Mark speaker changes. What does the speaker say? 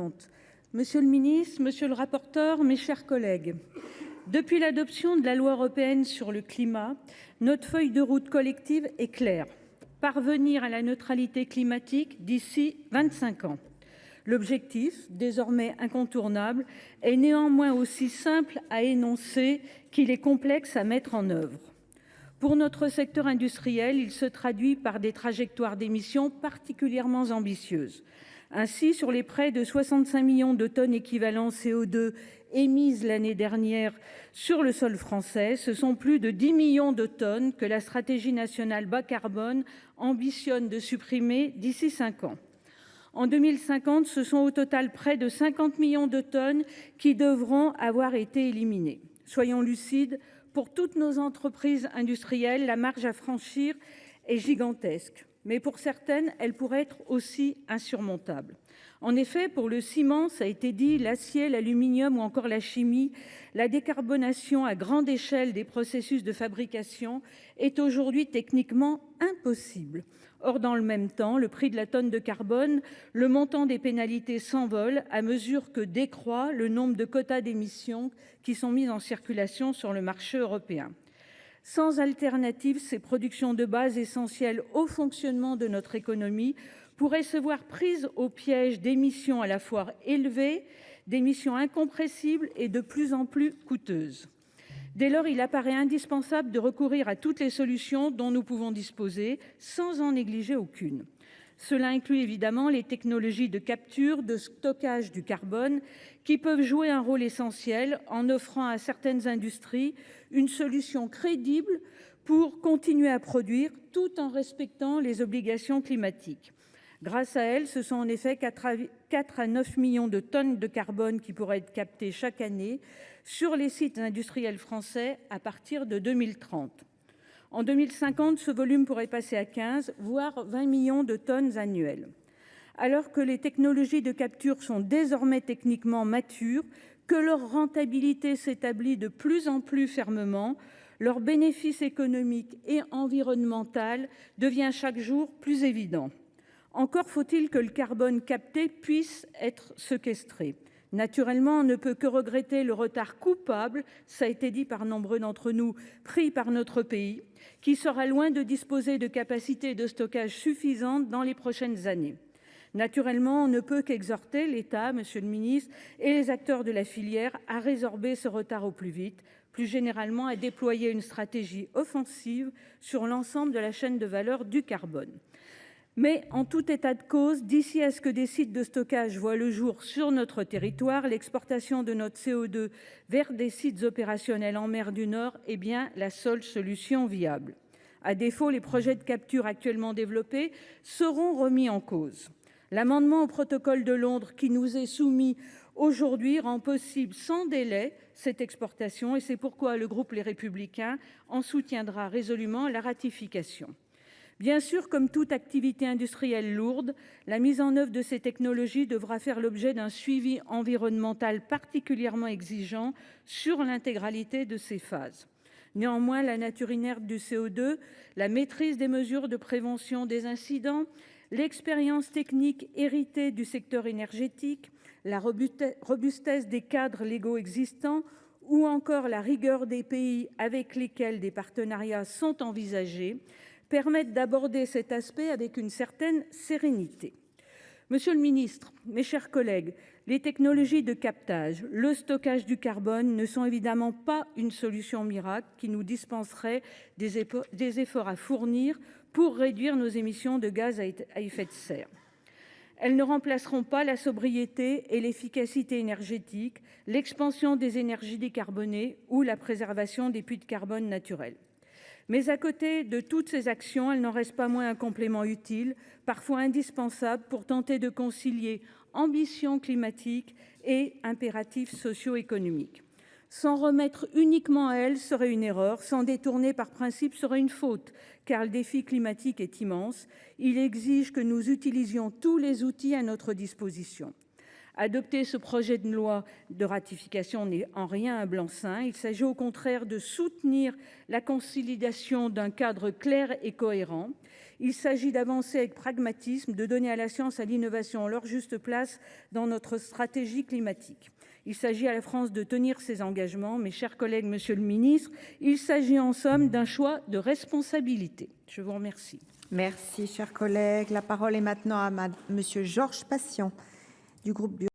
Speaker 1: présidente, monsieur le ministre, monsieur le rapporteur, mes chers collègues, depuis l'adoption de la loi européenne sur le climat, notre feuille de route collective est claire : parvenir à la neutralité climatique d'ici 25 ans. L'objectif, désormais incontournable, est néanmoins aussi simple à énoncer qu'il est complexe à mettre en œuvre. Pour notre secteur industriel, il se traduit par des trajectoires d'émissions particulièrement ambitieuses. Ainsi, sur les près de 65 millions de tonnes équivalent CO2 émises l'année dernière sur le sol français, ce sont plus de 10 millions de tonnes que la stratégie nationale bas carbone ambitionne de supprimer d'ici 5 ans. En 2050, ce sont au total près de 50 millions de tonnes qui devront avoir été éliminées. Soyons lucides, pour toutes nos entreprises industrielles, la marge à franchir est gigantesque. Mais pour certaines, elle pourrait être aussi insurmontable. En effet, pour le ciment, ça a été dit, l'acier, l'aluminium ou encore la chimie, la décarbonation à grande échelle des processus de fabrication est aujourd'hui techniquement impossible. Or, dans le même temps, le prix de la tonne de carbone, le montant des pénalités s'envole à mesure que décroît le nombre de quotas d'émissions qui sont mis en circulation sur le marché européen. Sans alternative, ces productions de base essentielles au fonctionnement de notre économie pourraient se voir prises au piège d'émissions à la fois élevées, d'émissions incompressibles et de plus en plus coûteuses. Dès lors, il apparaît indispensable de recourir à toutes les solutions dont nous pouvons disposer sans en négliger aucune. Cela inclut évidemment les technologies de capture, de stockage du carbone qui peuvent jouer un rôle essentiel en offrant à certaines industries une solution crédible pour continuer à produire tout en respectant les obligations climatiques. Grâce à elles, ce sont en effet 4 à 9 millions de tonnes de carbone qui pourraient être captées chaque année sur les sites industriels français à partir de 2030. En 2050, ce volume pourrait passer à 15, voire 20 millions de tonnes annuelles. Alors que les technologies de capture sont désormais techniquement matures, que leur rentabilité s'établit de plus en plus fermement, leur bénéfice économique et environnemental devient chaque jour plus évident. Encore faut-il que le carbone capté puisse être séquestré. Naturellement, on ne peut que regretter le retard coupable, ça a été dit par nombreux d'entre nous, pris par notre pays, qui sera loin de disposer de capacités de stockage suffisantes dans les prochaines années. Naturellement, on ne peut qu'exhorter l'État, monsieur le ministre, et les acteurs de la filière à résorber ce retard au plus vite, plus généralement à déployer une stratégie offensive sur l'ensemble de la chaîne de valeur du carbone. Mais en tout état de cause, d'ici à ce que des sites de stockage voient le jour sur notre territoire, l'exportation de notre CO2 vers des sites opérationnels en mer du Nord est bien la seule solution viable. À défaut, les projets de capture actuellement développés seront remis en cause. L'amendement au protocole de Londres qui nous est soumis aujourd'hui rend possible sans délai cette exportation et c'est pourquoi le groupe Les Républicains en soutiendra résolument la ratification. Bien sûr, comme toute activité industrielle lourde, la mise en œuvre de ces technologies devra faire l'objet d'un suivi environnemental particulièrement exigeant sur l'intégralité de ces phases. Néanmoins, la nature inerte du CO2, la maîtrise des mesures de prévention des incidents, l'expérience technique héritée du secteur énergétique, la robustesse des cadres légaux existants ou encore la rigueur des pays avec lesquels des partenariats sont envisagés permettent d'aborder cet aspect avec une certaine sérénité. Monsieur le ministre, mes chers collègues, les technologies de captage, le stockage du carbone ne sont évidemment pas une solution miracle qui nous dispenserait des efforts à fournir pour réduire nos émissions de gaz à effet de serre. Elles ne remplaceront pas la sobriété et l'efficacité énergétique, l'expansion des énergies décarbonées ou la préservation des puits de carbone naturels. Mais à côté de toutes ces actions, elles n'en restent pas moins un complément utile, parfois indispensable pour tenter de concilier ambition climatique et impératifs socio-économiques. S'en remettre uniquement à elles serait une erreur, s'en détourner par principe serait une faute, car le défi climatique est immense. Il exige que nous utilisions tous les outils à notre disposition. Adopter ce projet de loi de ratification n'est en rien un blanc-seing. Il s'agit au contraire de soutenir la consolidation d'un cadre clair et cohérent. Il s'agit d'avancer avec pragmatisme, de donner à la science et à l'innovation leur juste place dans notre stratégie climatique. Il s'agit à la France de tenir ses engagements. Mes chers collègues, monsieur le ministre, il s'agit en somme d'un choix de responsabilité. Je vous remercie.
Speaker 2: Merci, cher collègue. La parole est maintenant à monsieur Georges Patient du groupe